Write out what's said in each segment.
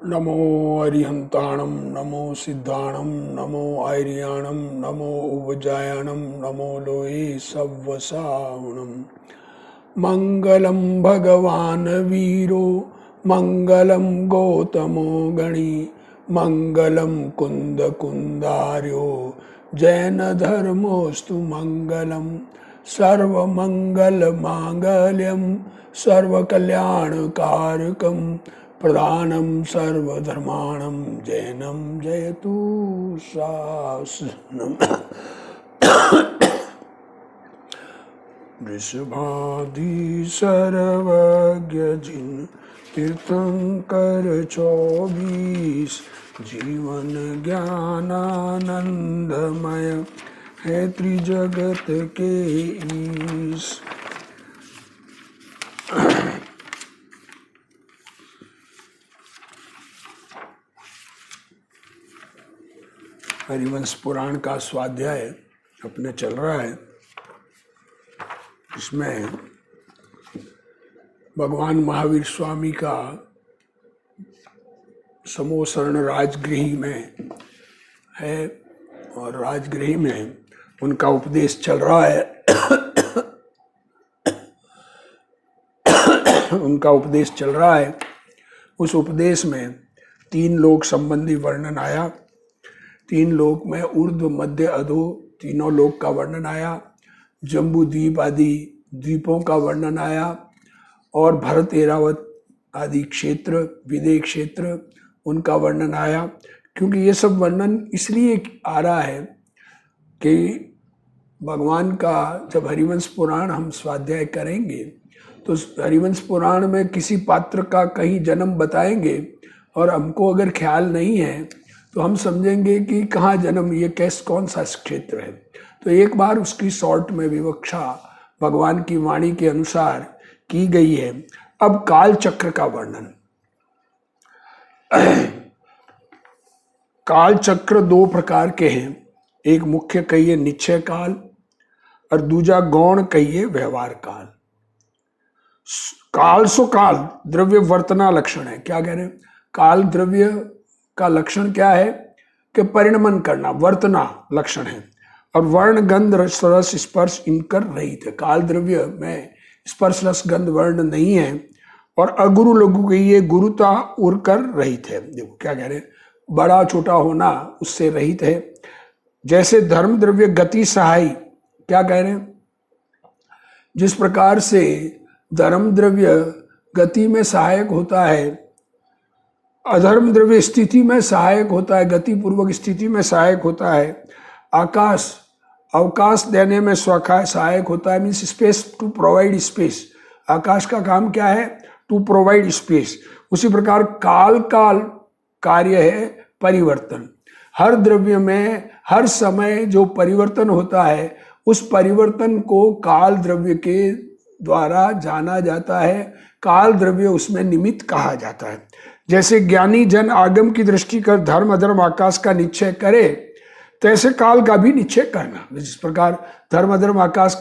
नमो अरिहंताणं नमो सिद्धाणं नमो आर्याणं नमो उपजायाणं नमो लोये सव्वसावणं मंगलम भगवान वीरो मंगलम गौतमो गणी मंगलम कुंद कुंदार्यो जैन धर्मोस्तु मंगलम सर्वमंगल मांगल्यम सर्वकल्याणकारकम प्रधानम सर्वधर्माणं जैनम जयतु शासनम। वृषभादि सर्वज्ञ जिन तीर्थंकर 24 जीवन ज्ञानानंदमय है त्रिजगत के ईश। हरिवंश पुराण का स्वाध्याय अपने चल रहा है। इसमें भगवान महावीर स्वामी का समोसरण राजगृही में है और राजगृही में उनका उपदेश चल रहा है। उनका उपदेश चल रहा है। उस उपदेश में 3 लोक संबंधी वर्णन आया। 3 लोक में ऊर्ध्व मध्य अधो तीनों लोक का वर्णन आया। जम्बू द्वीप आदि द्वीपों का वर्णन आया और भरत एरावत आदि क्षेत्र विदेह क्षेत्र उनका वर्णन आया। क्योंकि ये सब वर्णन इसलिए आ रहा है कि भगवान का जब हरिवंश पुराण हम स्वाध्याय करेंगे तो हरिवंश पुराण में किसी पात्र का कहीं जन्म बताएंगे और हमको अगर ख्याल नहीं है तो हम समझेंगे कि कहाँ जन्म, ये कौन सा क्षेत्र है। तो एक बार उसकी शॉर्ट में विवक्षा भगवान की वाणी के अनुसार की गई है। अब काल चक्र का वर्णन। काल चक्र 2 प्रकार के हैं। एक मुख्य कहिए निश्चय काल और दूजा गौण कहिए व्यवहार काल। काल सो काल द्रव्य वर्तना लक्षण है। क्या कह रहे हैं? काल द्रव्य का लक्षण क्या है कि परिणमन करना, वर्तना लक्षण है। और वर्ण गंध रस स्पर्श इनकर रहित है। काल द्रव्य में स्पर्श रस गंध वर्ण नहीं है और अगुरु लघु के ये गुरुता उड़कर रहित है। देखो क्या कह रहे हैं, बड़ा छोटा होना उससे रहित है। जैसे धर्म द्रव्य गति सहाय, क्या कह रहे हैं, जिस प्रकार से धर्म द्रव्य गति में सहायक होता है, अधर्म द्रव्य स्थिति में सहायक होता है, गति पूर्वक स्थिति में सहायक होता है। आकाश अवकाश देने में सहायक होता है, means space to provide space. आकाश का काम क्या है? To provide space. उसी प्रकार काल का कार्य है परिवर्तन। हर द्रव्य में हर समय जो परिवर्तन होता है उस परिवर्तन को काल द्रव्य के द्वारा जाना जाता है। काल द्रव्य उसमें निमित्त कहा जाता है। जैसे ज्ञानी जन आगम की दृष्टि कर धर्म अधर्म आकाश का निश्चय करे, तैसे काल का भी निश्चय करना। जिस प्रकार धर्म अधर्म आकाश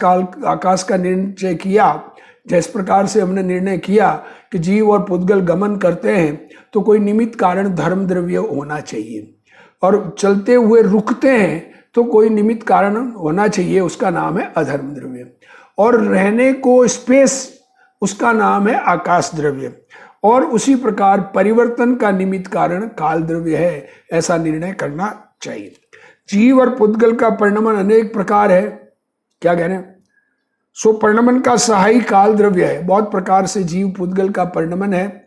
का निश्चय किया, जिस प्रकार से हमने निर्णय किया कि जीव और पुद्गल गमन करते हैं तो कोई निमित्त कारण धर्म द्रव्य होना चाहिए, और चलते हुए रुकते हैं तो कोई निमित्त कारण होना चाहिए, उसका नाम है अधर्म द्रव्य। और रहने को स्पेस, उसका नाम है आकाश द्रव्य। और उसी प्रकार परिवर्तन का निमित्त कारण काल द्रव्य है, ऐसा निर्णय करना चाहिए। जीव और पुद्गल का परिणमन अनेक प्रकार है। क्या कह रहे हैं? सो परिणमन का सहायी काल द्रव्य है। बहुत प्रकार से जीव पुद्गल का परिणमन है।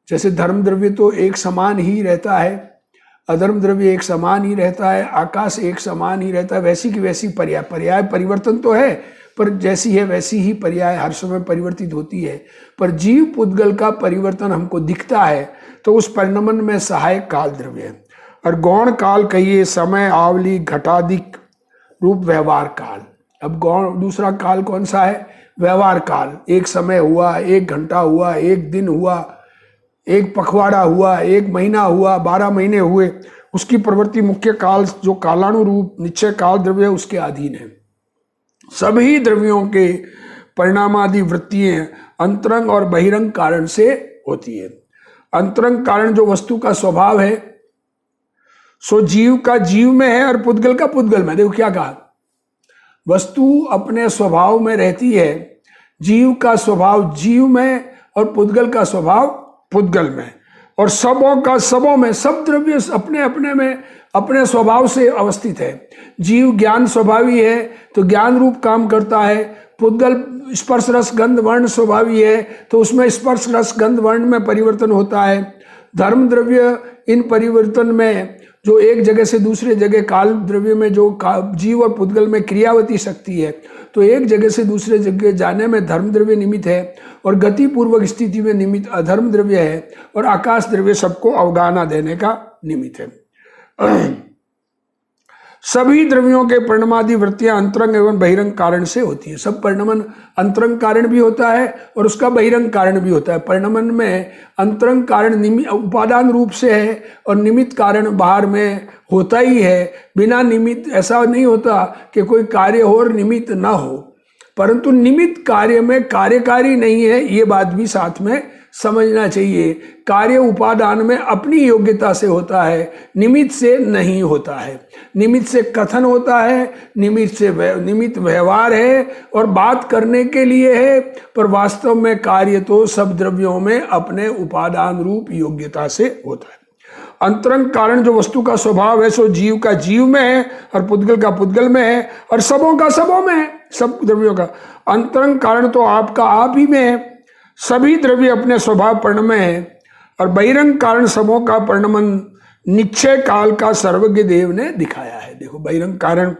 जैसे धर्म द्रव्य तो एक समान ही रहता है, अधर्म द्रव्य एक समान ही रहता है, आकाश एक समान ही रहता है। वैसी की वैसी पर्याय परिवर्तन तो है, पर जैसी है वैसी ही पर्याय हर समय परिवर्तित होती है। पर जीव पुद्गल का परिवर्तन हमको दिखता है तो उस परिणमन में सहायक काल द्रव्य है। और गौण काल कहिए समय आवली घटाधिक रूप व्यवहार काल। अब गौण दूसरा काल कौन सा है? व्यवहार काल। एक समय हुआ, 1 घंटा हुआ, 1 दिन हुआ, 1 पखवाड़ा हुआ, 1 महीना हुआ, 12 महीने हुए, उसकी प्रवृत्ति मुख्य काल जो कालानुरूप निश्चय काल द्रव्य उसके अधीन है। सभी द्रव्यों के परिणामादि वृत्तियां अंतरंग और बहिरंग कारण से होती है। अंतरंग कारण जो वस्तु का स्वभाव है सो जीव का जीव में है और पुद्गल का पुद्गल में। देखो क्या कहा, वस्तु अपने स्वभाव में रहती है, जीव का स्वभाव जीव में और पुद्गल का स्वभाव पुद्गल में, और सबों का सबों में। सब द्रव्य अपने अपने में अपने स्वभाव से अवस्थित है। जीव ज्ञान स्वभावी है तो ज्ञान रूप काम करता है, पुद्गल स्पर्श रस गंध वर्ण स्वभावी है तो उसमें स्पर्श रस गंध वर्ण में परिवर्तन होता है। धर्म द्रव्य इन परिवर्तन में जो एक जगह से दूसरे जगह, काल द्रव्य में जो जीव और पुद्गल में क्रियावती शक्ति है, तो एक जगह से दूसरे जगह जाने में धर्म द्रव्य निमित्त है और गति पूर्वक स्थिति में निमित्त अधर्म द्रव्य है, और आकाश द्रव्य सबको अवगाहना देने का निमित्त है। सभी द्रव्यों के परिणामादि वृत्तियां अंतरंग एवं बहिरंग कारण से होती है। सब परिणमन अंतरंग कारण भी होता है और उसका बहिरंग कारण भी होता है। परिणमन में अंतरंग कारण उपादान रूप से है और निमित्त कारण बाहर में होता ही है। बिना निमित्त ऐसा नहीं होता कि कोई कार्य हो और निमित्त ना हो, परंतु निमित्त कार्य में कार्यकारी नहीं है, ये बात भी साथ में समझना चाहिए। कार्य उपादान में अपनी योग्यता से होता है, निमित्त से नहीं होता है। निमित्त से कथन होता है, निमित्त व्यवहार है और बात करने के लिए है, पर वास्तव में कार्य तो सब द्रव्यों में अपने उपादान रूप योग्यता से होता है। अंतरंग कारण जो वस्तु का स्वभाव है सो जीव का जीव में है और पुद्गल का पुद्गल में है और सबों का सबों में है। सब द्रव्यों का अंतरंग कारण तो आपका आप ही में है। सभी द्रव्य अपने स्वभाव परिणमय है और बहिरंग कारण सबों का परिणमन निश्चय काल का सर्वज्ञ देव ने दिखाया है। देखो, बहिरंग कारण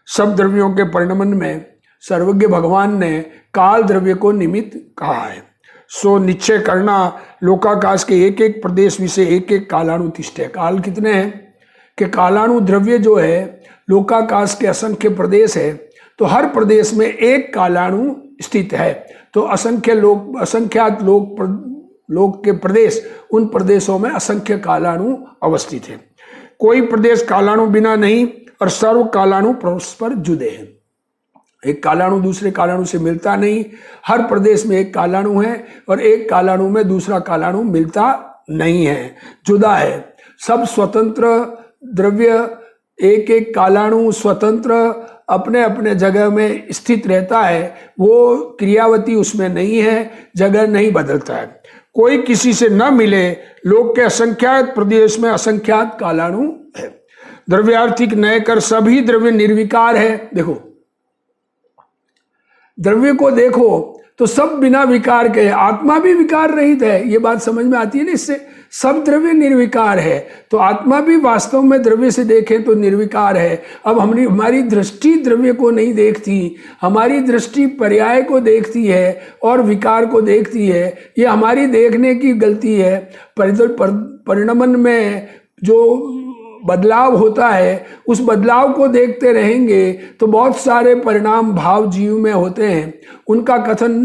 सब द्रव्यों के परिणमन में सर्वज्ञ भगवान ने काल द्रव्य को निमित्त कहा है। सो निश्चय करना लोकाकाश के एक एक प्रदेश विषय एक एक कालाणु तिष्ठे। काल कितने हैं कि कालाणु द्रव्य जो है लोकाकाश के असंख्य प्रदेश है, तो हर प्रदेश में एक कालाणु स्थित है। तो असंख्यात लोक के प्रदेश, उन प्रदेशों में असंख्य कालाणु अवस्थित है। कोई प्रदेश कालाणु बिना नहीं और सर्व कालाणु परस्पर जुड़े हैं। एक कालाणु दूसरे कालाणु से मिलता नहीं, हर प्रदेश में एक कालाणु है और एक कालाणु में दूसरा कालाणु मिलता नहीं है, जुदा है। सब स्वतंत्र द्रव्य, एक एक कालाणु स्वतंत्र अपने अपने जगह में स्थित रहता है, वो क्रियावती उसमें नहीं है, जगह नहीं बदलता है। कोई किसी से न मिले, लोक के असंख्यात प्रदेश में असंख्यात कालाणु है। द्रव्यार्थिक नय कर सभी द्रव्य निर्विकार है। देखो, द्रव्य को देखो तो सब बिना विकार के है, आत्मा भी विकार रहित है। ये बात समझ में आती है ना, इससे सब द्रव्य निर्विकार है, तो आत्मा भी वास्तव में द्रव्य से देखें तो निर्विकार है। अब हमारी दृष्टि द्रव्य को नहीं देखती, हमारी दृष्टि पर्याय को देखती है और विकार को देखती है। ये हमारी देखने की गलती है। परिणमन में जो बदलाव होता है, उस बदलाव को देखते रहेंगे तो बहुत सारे परिणाम भाव जीव में होते हैं, उनका कथन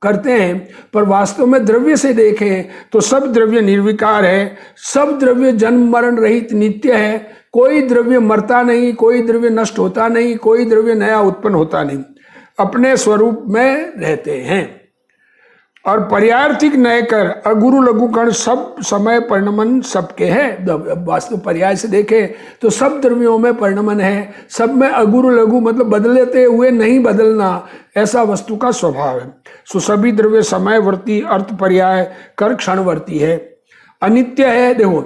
करते हैं, पर वास्तव में द्रव्य से देखें तो सब द्रव्य निर्विकार है। सब द्रव्य जन्म मरण रहित नित्य है। कोई द्रव्य मरता नहीं, कोई द्रव्य नष्ट होता नहीं, कोई द्रव्य नया उत्पन्न होता नहीं, अपने स्वरूप में रहते हैं। और पर्यायर्थिक नय कर अगुरु लघु कण सब समय परिणमन सबके है। वास्तव पर्याय से देखें तो सब द्रव्यों में परिणमन है, सब में अगुरु लघु मतलब बदलते हुए नहीं बदलना, ऐसा वस्तु का स्वभाव है। सो सभी द्रव्य समयवर्ती अर्थ पर्याय कर क्षणवर्ती है, अनित्य है। देखो,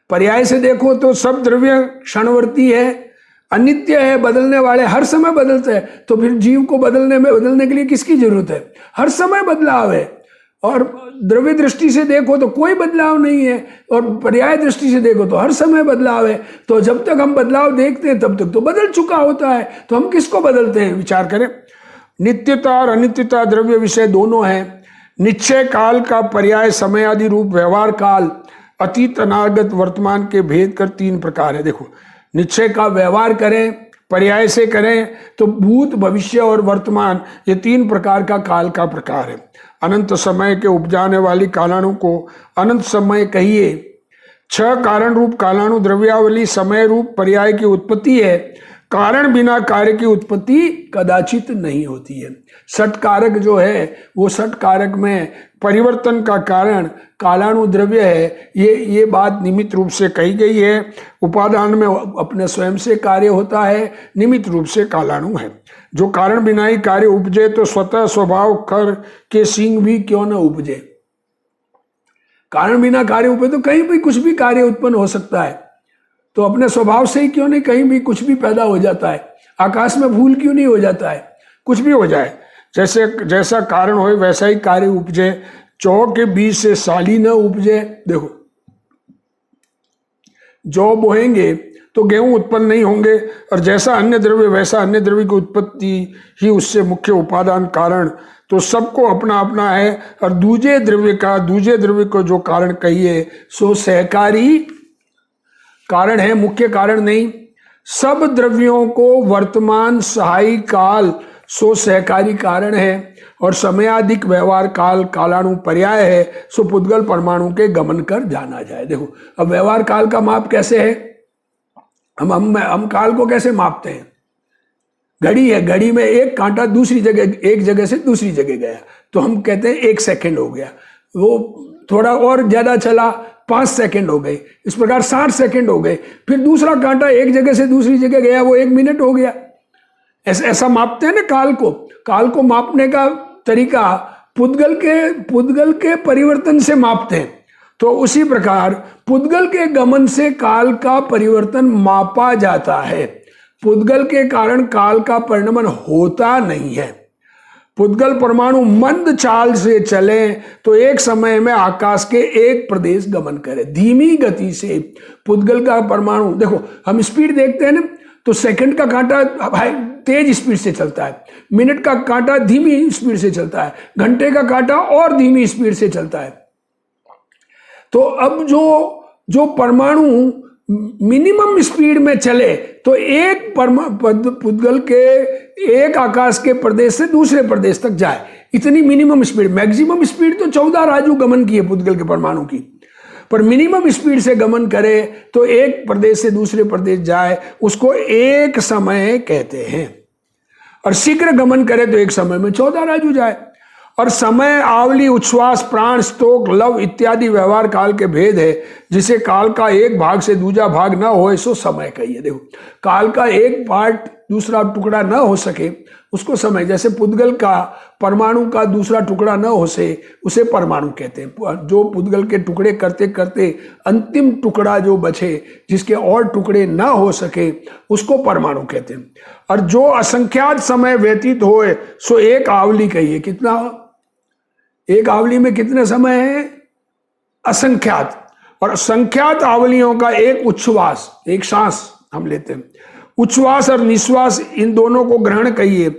पर्याय से देखो तो सब द्रव्य क्षणवर्ती है, अनित्य है, बदलने वाले, हर समय बदलते हैं। तो फिर जीव को बदलने के लिए किसकी जरूरत है? हर समय बदलाव है। और द्रव्य दृष्टि से देखो तो कोई बदलाव नहीं है, और पर्याय दृष्टि से देखो तो हर समय बदलाव है। तो जब तक हम बदलाव देखते हैं तब तक तो बदल चुका होता है, तो हम किसको बदलते हैं? विचार करें। नित्यता और अनित्यता द्रव्य विषय दोनों है। निश्चय काल का पर्याय समय आदि रूप व्यवहार काल, अतीत अनागत वर्तमान के भेद कर 3 प्रकार है। देखो, निश्चय का व्यवहार करें, पर्याय से करें तो भूत भविष्य और वर्तमान, ये 3 प्रकार का काल का प्रकार है। अनंत समय के उपजाने वाली कालाणु को अनंत समय कहिए। 6 कारण रूप कालाणु द्रव्यावली समय रूप पर्याय की उत्पत्ति है। कारण बिना कार्य की उत्पत्ति कदाचित नहीं होती है। सट कारक जो है वो सट कारक में परिवर्तन का कारण कालाणु द्रव्य है, ये बात निमित्त रूप से कही गई है। उपादान में अपने स्वयं से कार्य होता है, निमित्त रूप से कालाणु है। जो कारण बिना ही कार्य उपजे तो स्वतः स्वभाव खर के सींग भी क्यों न उपजे। कारण बिना कार्य उपजे तो कहीं भी कुछ भी कार्य उत्पन्न हो सकता है, तो अपने स्वभाव से ही क्यों नहीं कहीं भी कुछ भी पैदा हो जाता है। आकाश में फूल क्यों नहीं हो जाता है, कुछ भी हो जाए। जैसा कारण हो वैसा ही कार्य उपजे। जौ के बीज से साली न उपजे। देखो, जौ बोएंगे तो गेहूं उत्पन्न नहीं होंगे, और जैसा अन्य द्रव्य वैसा अन्य द्रव्य की उत्पत्ति ही उससे मुख्य उपादान कारण। तो सबको अपना अपना है, और दूजे द्रव्य को जो कारण कहिए सो सहकारी कारण है, मुख्य कारण नहीं। सब द्रव्यों को वर्तमान सहायी काल सो सहकारी कारण है, और समयाधिक व्यवहार काल कालाणु पर्याय है, सो पुद्गल परमाणु के गमन कर जाना जाए। देखो, अब व्यवहार काल का माप कैसे है, हम काल को कैसे मापते हैं। घड़ी है, घड़ी में एक कांटा एक जगह से दूसरी जगह गया तो हम कहते हैं 1 सेकंड हो गया। वो थोड़ा और ज्यादा चला 5 सेकंड हो गए, इस प्रकार 60 सेकंड हो गए। फिर दूसरा कांटा एक जगह से दूसरी जगह गया, वो 1 मिनट हो गया। ऐसा मापते हैं ना काल को। काल को मापने का तरीका पुद्गल के परिवर्तन से मापते हैं। तो उसी प्रकार पुद्गल के गमन से काल का परिवर्तन मापा जाता है। पुद्गल के कारण काल का परिणमन होता नहीं है। पुद्गल परमाणु मंद चाल से चले तो एक समय में आकाश के एक प्रदेश गमन करे। धीमी गति से पुद्गल का परमाणु, देखो हम स्पीड देखते हैं ना, तो सेकंड का कांटा तेज स्पीड से चलता है, मिनट का कांटा धीमी स्पीड से चलता है, घंटे का कांटा और धीमी स्पीड से चलता है। तो अब जो परमाणु मिनिमम स्पीड में चले तो एक पुद्गल के एक आकाश के प्रदेश से दूसरे प्रदेश तक जाए, इतनी मिनिमम स्पीड। मैक्सिमम स्पीड तो 14 राजू गमन की है पुद्गल के परमाणु की, पर मिनिमम स्पीड से गमन करे तो एक प्रदेश से दूसरे प्रदेश जाए, उसको एक समय कहते हैं। और शीघ्र गमन करे तो एक समय में 14 राजू जाए। और समय, आवली, उच्छ्वास, प्राण, स्तोक, लव इत्यादि व्यवहार काल के भेद है। जिसे काल का एक भाग से दूसरा भाग न हो सो समय कहिए। देखो, काल का एक पार्ट दूसरा टुकड़ा न हो सके उसको समय, जैसे पुद्गल का परमाणु का दूसरा टुकड़ा न हो से उसे परमाणु कहते हैं। जो पुद्गल के टुकड़े करते करते अंतिम टुकड़ा जो बचे जिसके और टुकड़े न हो सके उसको परमाणु कहते हैं। और जो असंख्यात समय व्यतीत होए सो एक आवली कहिए। कितना, एक आवली में कितने समय है, असंख्यात। और संख्यात आवलियों का एक उच्छ्वास, एक सांस हम लेते हैं, उच्छ्वास और निश्वास, इन दोनों को ग्रहण कहिए।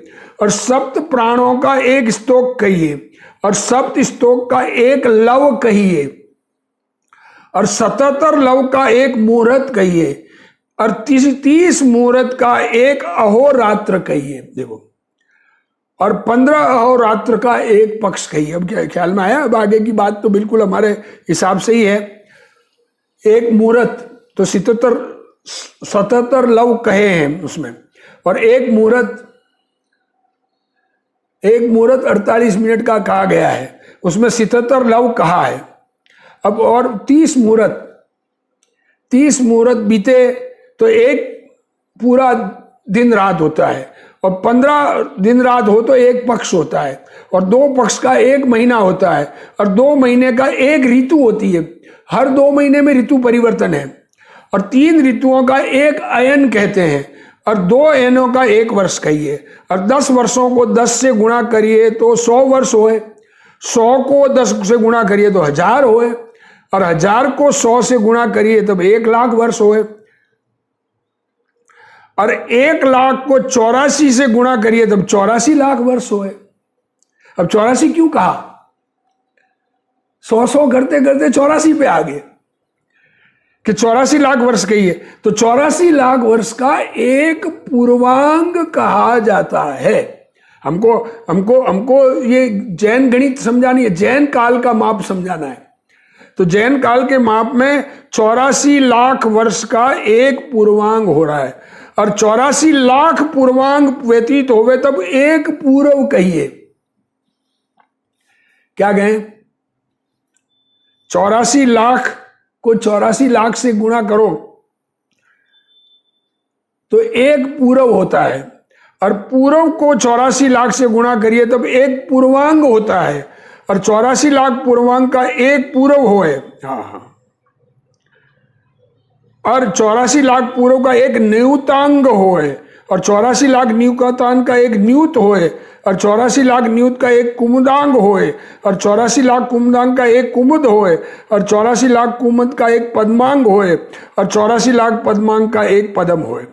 और सप्त प्राणों का एक स्तोक कहिए, और सप्त स्तोक का एक लव कहिए, और 77 लव का एक मुहूर्त कहिए, और 30 मुहूर्त का एक अहोरात्र कहिए। देखो, और 15 अहोरात्र का एक पक्ष कहिए। अब क्या ख्याल में आया? अब आगे की बात तो बिल्कुल हमारे हिसाब से ही है। एक मुहूर्त तो 77 लव कहे हैं उसमें, और एक मुहूर्त 48 मिनट का कहा गया है, उसमें 77 लव कहा है। अब और 30 मुहूर्त बीते तो एक पूरा दिन रात होता है, और 15 दिन रात हो तो एक पक्ष होता है, और 2 पक्ष का एक महीना होता है, और 2 महीने का एक ऋतु होती है। हर 2 महीने में ऋतु परिवर्तन है, और 3 ऋतुओं का एक अयन कहते हैं, और 2 अयनों का एक वर्ष कहिए। और 10 वर्षों को 10 से गुणा करिए तो 100 वर्ष होए, 100 को 10 से गुणा करिए तो 1000 होए, और 1000 को 100 से गुणा करिए तब 1 लाख वर्ष होए, और 1 लाख को 84 से गुणा करिए तब 84 लाख वर्ष होए। अब 84 क्यों कहा? 100 करते करते 84 पे आ गए कि 84 लाख वर्ष कहिए। तो 84 लाख वर्ष का एक पूर्वांग कहा जाता है। हमको ये जैन गणित समझानी है, जैन काल का माप समझाना है। तो जैन काल के माप में 84 लाख वर्ष का एक पूर्वांग हो रहा है। और 84 लाख पूर्वांग व्यतीत होवे तब एक पूर्व कहिए। क्या कहें? 84 लाख को 84 लाख से गुणा करो तो एक पूर्व होता है, और पूर्व को 84 लाख से गुणा करिए तब एक पूर्वांग होता है, और 84 लाख पूर्वांग का एक पूर्व होए। हाँ, और 84 लाख पूर्व का एक न्यूतांग होए, और 84 लाख न्यूतांग का एक न्यूत होए, और 84 लाख न्यूत का एक कुमुदांग होए, और 84 लाख कुमुदांग का एक कुमुद होए, और 84 लाख कुमुद का एक पद्मांग होए, और 84 लाख पद्मांग का एक पदम होए,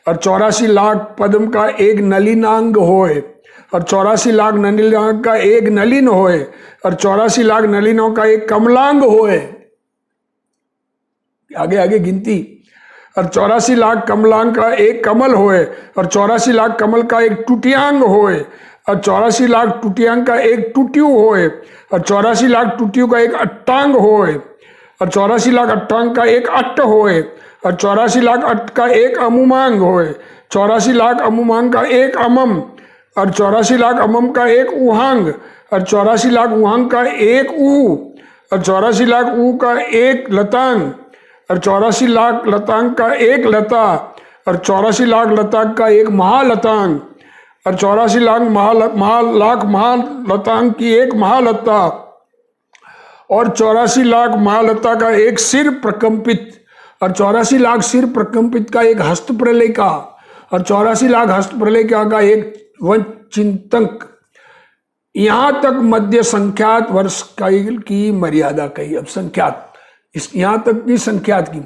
और 84 लाख पद्म का एक नलिनांग होए, और 84 लाख नलिनांग का एक नलिन होए, और 84 लाख नलिनों का एक कमलांग होए। आगे आगे गिनती। और 84 लाख कमलांग का एक कमल होए, और 84 लाख कमल का एक टुटियांग होए, और 84 लाख टुटियांग का एक टुटियु होए, और 84 लाख टुटियु का एक अट्टांग होए, और 84 लाख अट्टांग का एक अट्ट होए, और 84 लाख अट्ट का एक अमुमांग होए, 84 लाख अमुमांग का एक अमम, और 84 लाख अमम का एक उहांग, और 84 लाख उहांग का एक ऊ, और 84 लाख ऊ का एक लतांग, और 84 लाख लतांग का एक लता, और 84 लाख लतांग का एक महालतांग, और 84 लाख महालतांग की एक महालता, और 84 लाख महालता का एक सिर प्रकंपित, और 84 लाख सिर प्रकंपित का एक हस्त प्रलय का, और 84 लाख हस्त प्रलय का एक वंचिंतक। यहां तक मध्य संख्यात वर्ष की मर्यादा कही। अब संख्यात, यहां तक की संख्यात की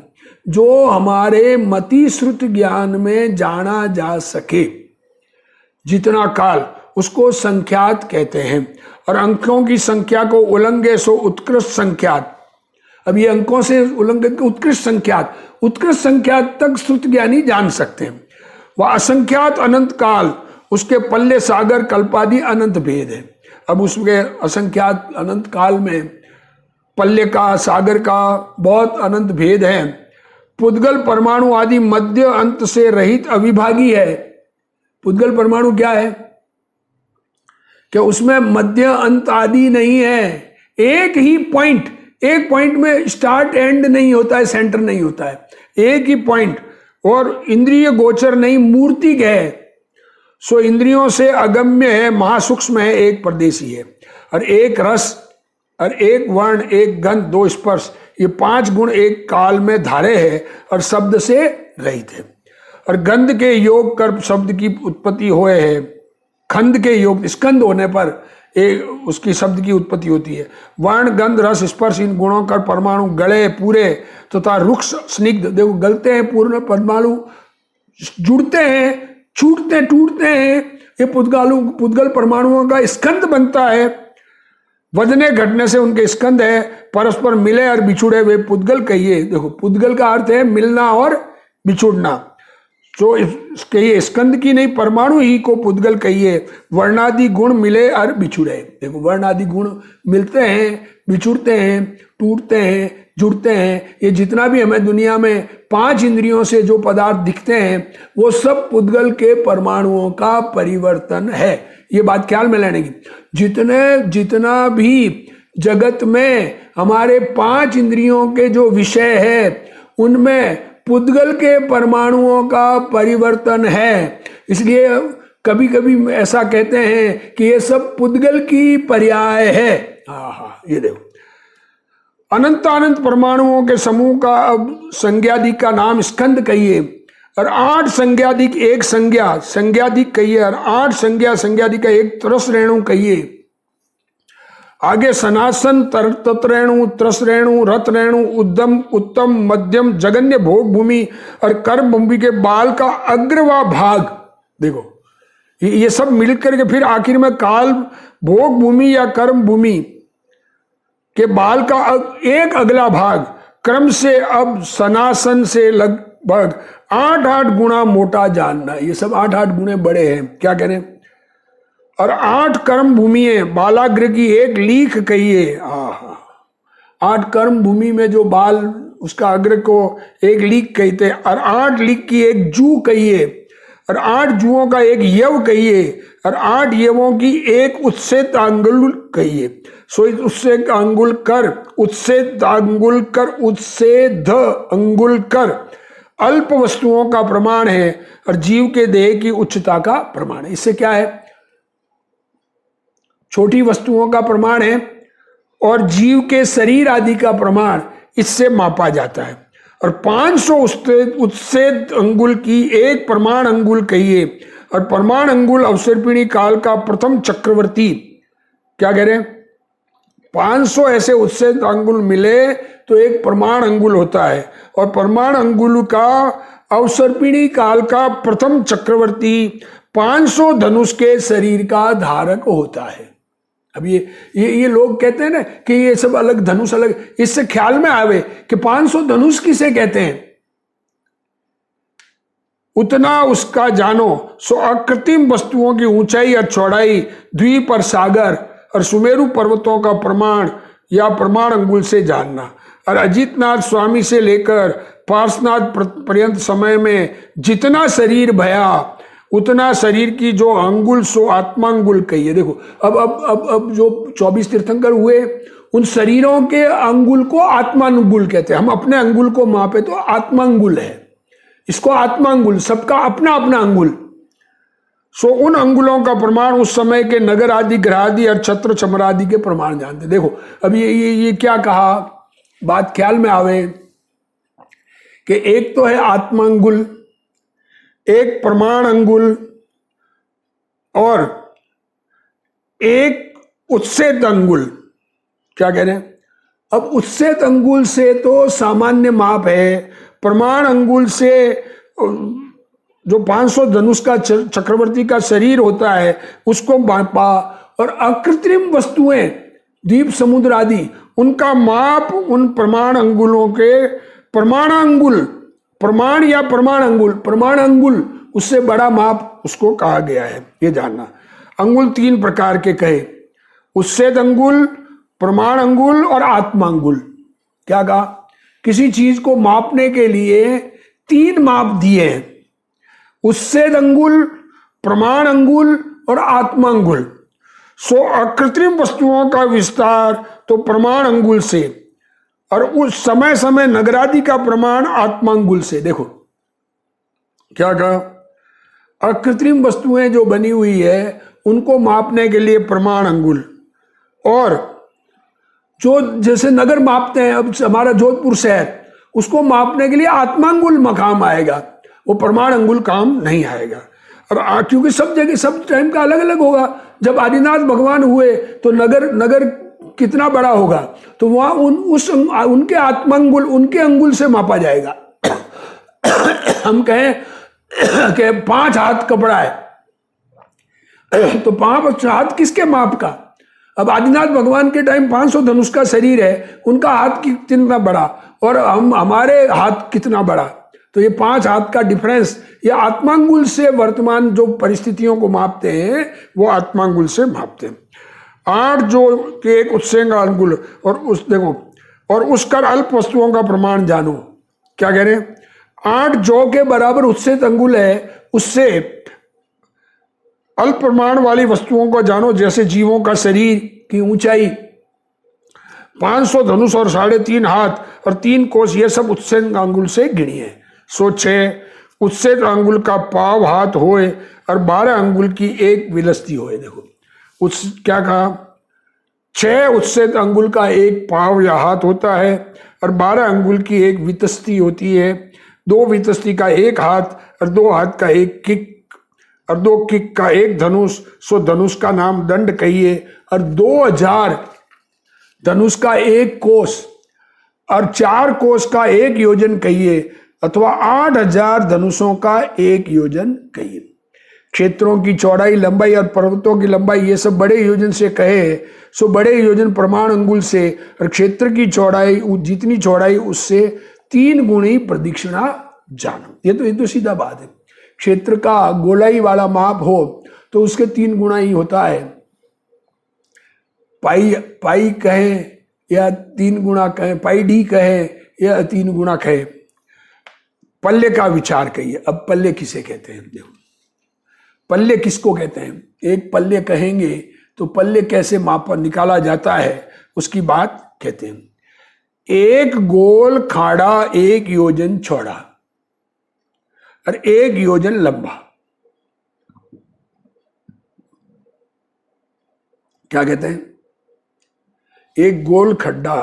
जो हमारे मति श्रुत ज्ञान में जाना जा सके, जितना काल, उसको संख्यात कहते हैं। और अंकों की संख्या को उल्लंघे सो उत्कृष्ट संख्यात। अब ये अंकों से उल्लंघित उत्कृष्ट संख्यात तक श्रुत ज्ञानी जान सकते हैं। वह असंख्यात अनंत काल, उसके पल्ले सागर कल्पादि अनंत भेद है। अब उसके असंख्यात अनंत काल में पल्ले का, सागर का बहुत अनंत भेद है। पुद्गल परमाणु आदि मध्य अंत से रहित अविभागी है। पुद्गल परमाणु क्या है? कि उसमें मध्य अंत आदि नहीं है। एक ही पॉइंट, एक पॉइंट में स्टार्ट एंड नहीं होता है, सेंटर नहीं होता है, एक ही पॉइंट। और इंद्रिय गोचर नहीं, मूर्तिक है। सो इंद्रियों से अगम्य है, महासूक्ष्म है, एक परदेशी है। और एक रस, और एक वर्ण, एक गंध, दो स्पर्श, ये 5 गुण एक काल में धारे हैं और शब्द से रहित है। और गंध के योग कर शब्द की उत्पत्ति हुए है। खंड के योग, स्कंद होने पर एक उसकी शब्द की उत्पत्ति होती है। वर्ण, गंध, रस, स्पर्श, इन गुणों का परमाणु गले पूरे तथा रुक्ष स्निग्ध, देखो गलते हैं, पूर्ण परमाणु जुड़ते हैं, छूटते टूटते हैं। ये पुद्गल परमाणुओं का स्कंद बनता है। वजने घटने से उनके स्कंद है, परस्पर मिले और बिछुड़े वे पुद्गल कहिए। देखो पुद्गल का अर्थ है मिलना और बिछुड़ना। तो इसके ये स्कंद की नहीं, परमाणु ही को पुद्गल कहिए। वर्णादि गुण मिले और बिछुड़े। देखो वर्णादि गुण मिलते हैं, बिछुड़ते हैं, टूटते हैं, जुड़ते हैं। ये जितना भी हमें दुनिया में 5 इंद्रियों से जो पदार्थ दिखते हैं, वो सब पुद्गल के परमाणुओं का परिवर्तन है। ये बात ख्याल में लेने की। जितना भी जगत में हमारे 5 इंद्रियों के जो विषय है, उनमें पुद्गल के परमाणुओं का परिवर्तन है। इसलिए कभी कभी ऐसा कहते हैं कि ये सब पुद्गल की पर्याय है। ये देखो, अनंत अनंत परमाणुओं के समूह का अब संज्ञादिक का नाम स्कंद कहिए। और 8 संज्ञादिक एक संज्ञादिक कहिए। और 8 संज्ञादिक का एक त्रस रेणु कहिए। आगे सनासन, तत्रेणु, त्रस रेणु, रथ रेणु, उद्दम, उत्तम, मध्यम, जगन्य, भोग भूमि और कर्म भूमि के बाल का अग्रवा भाग। देखो ये सब मिलकर के फिर आखिर में काल, भोग भूमि या कर्म भूमि के बाल का एक अगला भाग क्रम से अब सनासन से लगभग 8-8 गुना मोटा जानना। ये सब 8-8 गुणे बड़े हैं। क्या कह रहे हैं? और 8 कर्म भूमि बालाग्र की एक लीख कहिए। 8 कर्म भूमि में जो बाल उसका अग्र को एक लीक कहते हैं, और 8 लीक की एक जू कहिए, और 8 जुओं का एक यव कहिए, और 8 यवों की एक उत्सेत अंगुल कहिए। सो उत्सेद अंगुल कर, उत्सेद अंगुल कर, उत्सेद अंगुल कर अल्प वस्तुओं का प्रमाण है और जीव के देह की उच्चता का प्रमाण है। इससे क्या है? छोटी वस्तुओं का प्रमाण है और जीव के शरीर आदि का प्रमाण इससे मापा जाता है। और 500 उत्सेद अंगुल की एक प्रमाण अंगुल कहिए, और प्रमाण अंगुल अवसर्पिणी काल का प्रथम चक्रवर्ती। क्या कह रहे हैं? 500 ऐसे उत्सेद अंगुल मिले तो एक प्रमाण अंगुल होता है, और प्रमाण अंगुल का अवसर्पिणी काल का प्रथम चक्रवर्ती 500 धनुष के शरीर का धारक होता है। अब ये लोग कहते हैं ना कि ये सब अलग धनुष अलग, इससे ख्याल में आवे कि 500 धनुष किसे कहते हैं। उतना उसका जानो, सो अकृत्रिम वस्तुओं की ऊंचाई और चौड़ाई, द्वीप और सागर और सुमेरु पर्वतों का प्रमाण या प्रमाण अंगुल से जानना। और अजितनाथ स्वामी से लेकर पार्श्वनाथ पर्यंत समय में जितना शरीर भया उतना शरीर की जो अंगुल सो आत्मांगुल कहिए। देखो अब जो 24 तीर्थंकर हुए उन शरीरों के अंगुल को आत्मांगुल कहते हैं। हम अपने अंगुल को मापे तो आत्मांगुल है, इसको आत्मांगुल, सबका अपना अपना अंगुल। सो उन अंगुलों का प्रमाण उस समय के नगर आदि, ग्रह आदि और छत्र चमर आदि के प्रमाण जानते। देखो अब ये क्या कहा, बात ख्याल में आवे कि एक तो है आत्मांगुल, एक प्रमाण अंगुल और एक उत्सेत अंगुल। क्या कह रहे हैं? अब उत्सेत अंगुल से तो सामान्य माप है, प्रमाण अंगुल से जो 500 धनुष का चक्रवर्ती का शरीर होता है उसको मापा, और अकृत्रिम वस्तुएं द्वीप समुद्र आदि उनका माप उन प्रमाण अंगुलों के प्रमाणांगुल, प्रमाण या प्रमाण अंगुल, प्रमाण अंगुल उससे बड़ा माप उसको कहा गया है। ये जानना। अंगुल 3 प्रकार के कहे, उत्सेद अंगुल, प्रमाण अंगुल और आत्मांगुल। क्या कहा? किसी चीज को मापने के लिए 3 माप दिए हैं, उत्सेद अंगुल, प्रमाण अंगुल और आत्मांगुल। सो अकृत्रिम वस्तुओं का विस्तार तो प्रमाण अंगुल से, और उस समय समय नगरादि का प्रमाण आत्मांगुल से। देखो क्या कहा, अकृत्रिम वस्तुएं जो बनी हुई है उनको मापने के लिए प्रमाण अंगुल, और जो जैसे नगर मापते हैं, अब हमारा जोधपुर शहर, उसको मापने के लिए आत्मांगुल मकाम आएगा, वो प्रमाण अंगुल काम नहीं आएगा। और क्योंकि सब जगह सब टाइम का अलग अलग होगा। जब आदिनाथ भगवान हुए तो नगर कितना बड़ा होगा, तो वहां उनके आत्मांगुल, उनके अंगुल से मापा जाएगा। हम कहें कि 5 हाथ कपड़ा है, तो 5 हाथ किसके माप का? अब आदिनाथ भगवान के टाइम 500 धनुष का शरीर है, उनका हाथ कितना बड़ा और हमारे हाथ कितना बड़ा, तो ये 5 हाथ का डिफरेंस, ये आत्मांगुल से वर्तमान जो परिस्थितियों को मापते हैं वो आत्मांगुल से मापते हैं। 8 जो के एक उत्सेंग अंगुल, और उस देखो, और उसका अल्प वस्तुओं का प्रमाण जानो। क्या कह रहे हैं? 8 जो के बराबर उत्सेत अंगुल है, उससे अल्प प्रमाण वाली वस्तुओं को जानो, जैसे जीवों का शरीर की ऊंचाई, 500 धनुष और 3.5 हाथ और 3 कोस, ये सब उत्सेत अंगुल से गिनिए। सो 6 उत्सेत अंगुल का पाव हाथ होए और 12 अंगुल की एक विलस्ती होए। देखो क्या कहा, 6 उत्सेत अंगुल का एक पाव या हाथ होता है और 12 अंगुल की एक वितस्ती होती है। 2 वितस्ती का एक हाथ और 2 हाथ का एक किक और 2 किक का एक धनुष, सो धनुष का नाम दंड कहिए। और 2000 धनुष का एक कोस और 4 कोस का एक योजन कहिए, अथवा 8000 धनुषों का एक योजन कहिए। क्षेत्रों की चौड़ाई, लंबाई और पर्वतों की लंबाई, ये सब बड़े योजन से कहे, सो बड़े योजन प्रमाण अंगुल से, और क्षेत्र की चौड़ाई, जितनी चौड़ाई उससे 3 गुणी प्रदक्षिणा जानो। ये तो सीधा बात है। क्षेत्र का गोलाई वाला माप हो तो उसके 3 गुणा ही होता है। पाई कहें या 3 गुणा कहें, पाई डी कहें यह तीन गुणक है। पल्ले का विचार कहिए। अब पल्ले किसे कहते हैं? देखो, पल्ले किसको कहते हैं? एक पल्ले कहेंगे तो पल्ले कैसे मापा निकाला जाता है उसकी बात कहते हैं। एक गोल खाड़ा 1 योजन चौड़ा और 1 योजन लंबा। क्या कहते हैं? एक गोल खड्डा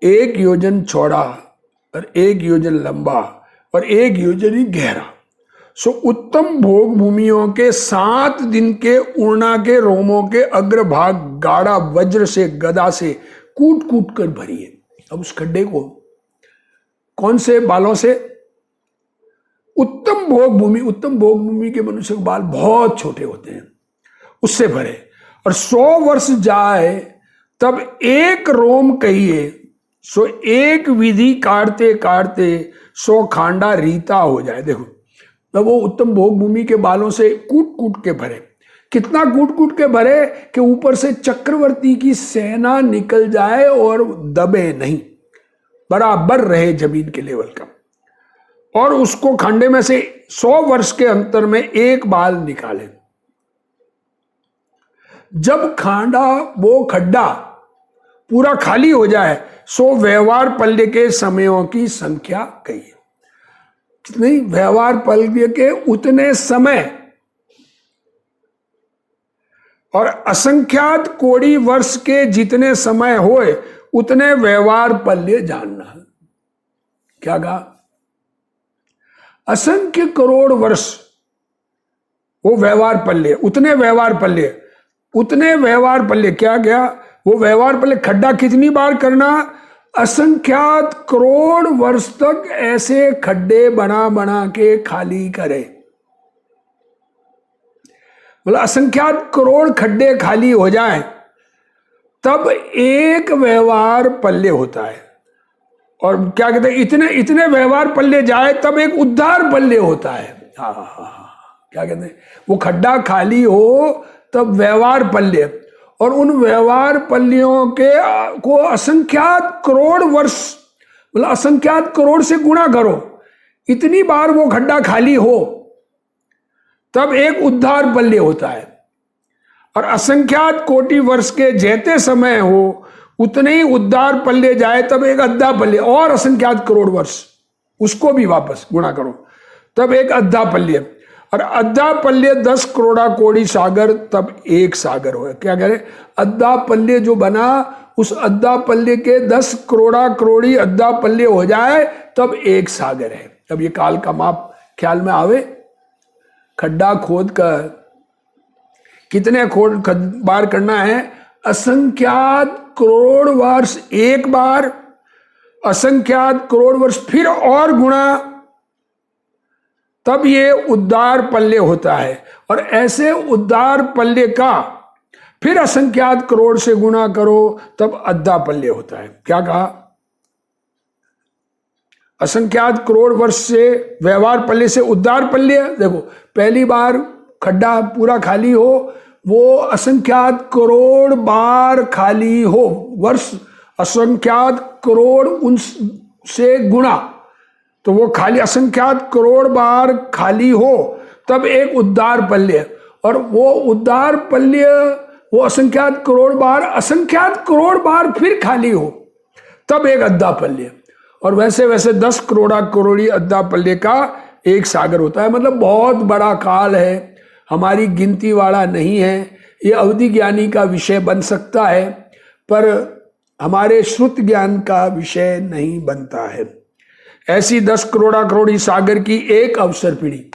1 योजन चौड़ा और 1 योजन लंबा और 1 योजन ही गहरा। सो उत्तम भोग भूमियों के 7 दिन के ऊर्णा के रोमों के अग्रभाग गाढ़ा वज्र से गदा से कूट कूट कर भरिए। अब उस खड्डे को कौन से बालों से? उत्तम भोग भूमि। उत्तम भोग भूमि के मनुष्य के बाल बहुत छोटे होते हैं, उससे भरे। और 100 वर्ष जाए तब एक रोम कहिए, सो एक विधि काटते काटते 100 खांडा रीता हो जाए। देखो, तब वो उत्तम भोग भूमि के बालों से कूट कूट के भरे। कितना कूट कूट के भरे कि ऊपर से चक्रवर्ती की सेना निकल जाए और दबे नहीं, बराबर रहे जमीन के लेवल का। और उसको खांडे में से 100 वर्ष के अंतर में एक बाल निकाले। जब खांडा वो खड्डा पूरा खाली हो जाए, सो व्यवहार पल्ले के समयों की संख्या कही। कितनी? व्यवहार पल्ले के उतने समय और असंख्यात कोड़ी वर्ष के जितने समय होए उतने व्यवहार पल्ले जानना है। क्या कहा? असंख्य करोड़ वर्ष वो व्यवहार पल्ले, उतने व्यवहार पल्ले, उतने व्यवहार पल्ले। क्या गया? वो व्यवहार पल्ले खड्डा कितनी बार करना? असंख्यात करोड़ वर्ष तक ऐसे खड्डे बना बना के खाली करे। मतलब असंख्यात करोड़ खड्डे खाली हो जाए तब एक व्यवहार पल्ले होता है। और क्या कहते हैं? इतने इतने व्यवहार पल्ले जाए तब एक उद्धार पल्ले होता है। क्या कहते हैं? वो खड्डा खाली हो तब व्यवहार पल्ले, और उन व्यवहार पल्लियों के को असंख्यात करोड़ वर्ष, मतलब असंख्यात करोड़ से गुणा करो, इतनी बार वो खड्डा खाली हो तब एक उद्धार पल्ले होता है। और असंख्यात कोटि वर्ष के जैते समय हो उतने ही उद्धार पल्ले जाए तब एक अद्धा पल्ले, और असंख्यात करोड़ वर्ष उसको भी वापस गुणा करो तब एक अद्धा पल्ले, और अद्धा पल्ले 10 करोड़ा कोड़ी सागर तब एक सागर हो। क्या कह रहे? अद्धा पल्ले जो बना उस अद्धा पल्ले के 10 करोड़ा करोड़ी अद्धा पल्ले हो जाए तब एक सागर है। अब ये काल का माप ख्याल में आवे। खड्डा खोद कर कितने बार करना है? असंख्यात करोड़ वर्ष एक बार, असंख्यात करोड़ वर्ष फिर और गुणा, तब ये उद्धार पल्ले होता है। और ऐसे उद्धार पल्ले का फिर असंख्यात करोड़ से गुणा करो तब अद्धा पल्ले होता है। क्या कहा? असंख्यात करोड़ वर्ष से व्यवहार पल्ले से उद्धार पल्ले। देखो, पहली बार खड्डा पूरा खाली हो, वो असंख्यात करोड़ बार खाली हो, वर्ष असंख्यात करोड़ उनसे गुणा, तो वो खाली असंख्यात करोड़ बार खाली हो तब एक उद्धार पल्ले। और वो उद्धार पल्ले वो असंख्यात करोड़ बार फिर खाली हो तब एक अद्धा पल्ले। और वैसे वैसे 10 करोड़ा करोड़ी अद्धा पल्ले का एक सागर होता है। मतलब बहुत बड़ा काल है, हमारी गिनती वाला नहीं है। ये अवधि ज्ञानी का विषय बन सकता है पर हमारे श्रुत ज्ञान का विषय नहीं बनता है। ऐसी 10 करोड़ा करोड़ी सागर की एक अवसर पीढ़ी।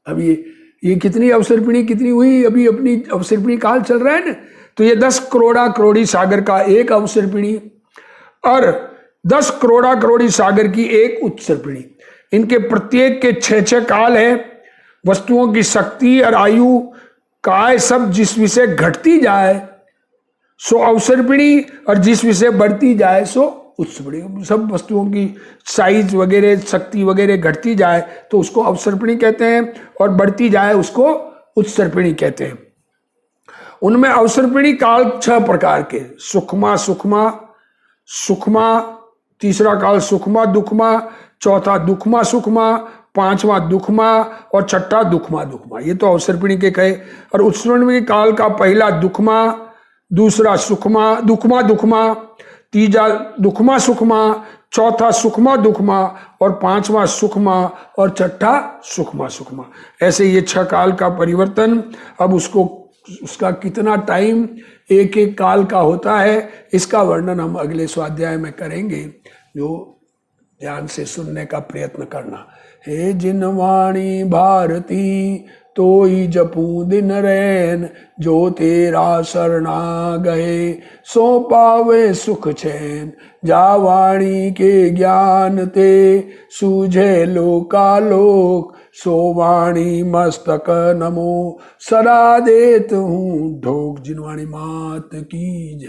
अब ये कितनी अवसर पीढ़ी कितनी हुई? अभी अपनी अवसर पीढ़ी काल चल रहा है ना, तो ये 10 करोड़ा करोड़ी सागर का एक अवसर पीढ़ी और 10 करोड़ा करोड़ी सागर की एक उत्सर पीढ़ी। इनके प्रत्येक के 6-6 काल है। वस्तुओं की शक्ति और आयु काय सब जिस विषय घटती जाए सो अवसर पीढ़ी, और जिस विषय बढ़ती जाए सो उत्सर पीढ़ी। सब वस्तुओं की साइज वगैरह शक्ति वगैरह घटती जाए तो उसको अवसर पीढ़ी कहते हैं, और बढ़ती जाए उसको उत्सर पीढ़ी कहते हैं। उनमें अवसर पीढ़ी काल 6 प्रकार के, सुखमा सुखमा सुखमा तीसरा काल सुखमा दुखमा, चौथा दुखमा सुखमा, पांचवा दुखमा और छठा दुखमा दुखमा। ये तो अवसर्पिणी के कहे। और उत्सवर्णी काल का पहला दुखमा, दूसरा सुखमा दुखमा दुखमा, तीजा दुखमा सुखमा, चौथा सुखमा दुखमा और पांचवा सुखमा और छठा सुखमा सुखमा। ऐसे ये 6 काल का परिवर्तन। अब उसका कितना टाइम एक एक काल का होता है, इसका वर्णन हम अगले स्वाध्याय में करेंगे। जो ध्यान से सुनने का प्रयत्न करना। हे जिन वाणी भारती तोई जपू दिन रैन, जो तेरा शरणा गए सो पावे सुख चैन। जा वाणी के ज्ञान ते सूझे लोकालोक, सो वाणी मस्तक नमो सदा देत हूँ ढोक। जिन वाणी मात की जय।